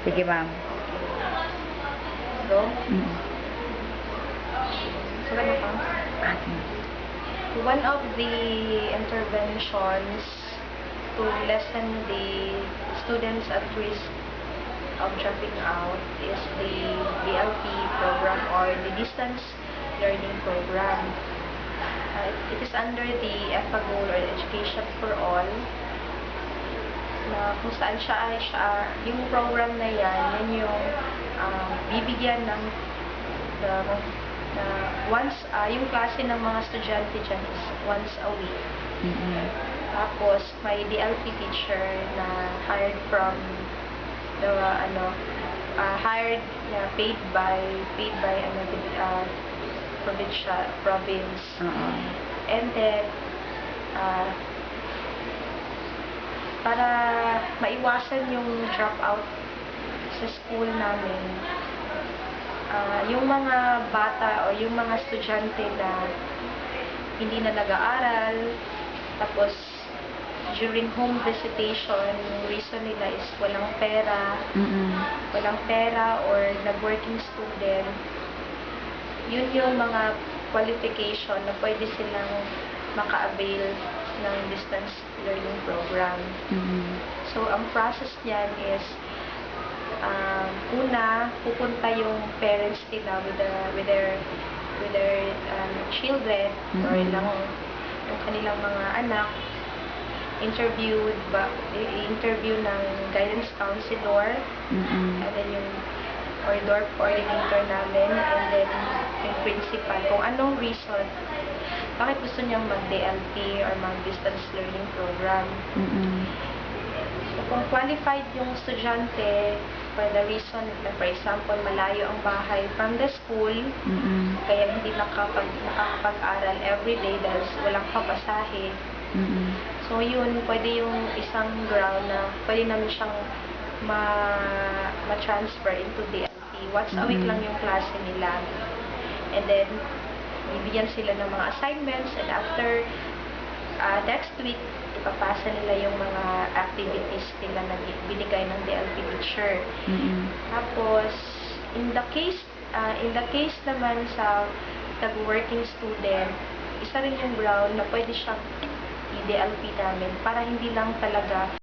Sige, ma'am. Go. Mm. So, ano pa? Sige. One of the interventions to lessen the students at risk of dropping out is the DLP program, or the distance learning program. It is under the EFA-Goal, or Education for All, na kung saan yung program na yan yung bibigyan ng yung klase ng mga estudyante dyan is once a week. Mm-hmm. Tapos may DLP teacher na hired from the hired na paid by province. And then para maiwasan yung dropout sa school namin, yung mga bata o yung mga estudyante na hindi na nag-aaral, tapos during home visitation, yung reason nila is walang pera or nag-working student, yun yung mga qualification na pwede silang maka-avail ng distance learning program. So, ang process niyan is una, pupunta yung parents nila with their children or yung kanilang mga anak, interview ng guidance counselor, and then yung door coordinator namin, and then yung principal, kung anong reason bakit gusto niyang mag-DLP or mag-distance learning program. So, kung qualified yung estudyante for the reason na, for example, malayo ang bahay from the school, kaya hindi nakakapag-aral everyday dahil walang papasahe. So, yun, pwede yung isang ground na pwede namin siyang ma-transfer into DLP. Once a week lang yung klase nila. And then, bibigyan sila ng mga assignments, and after next week, ipapasa nila yung mga activities nila na binigay ng DLP teacher. Tapos, in the case naman sa nag-working student, isa rin yung ground na pwede siyang i-DLP namin para hindi lang talaga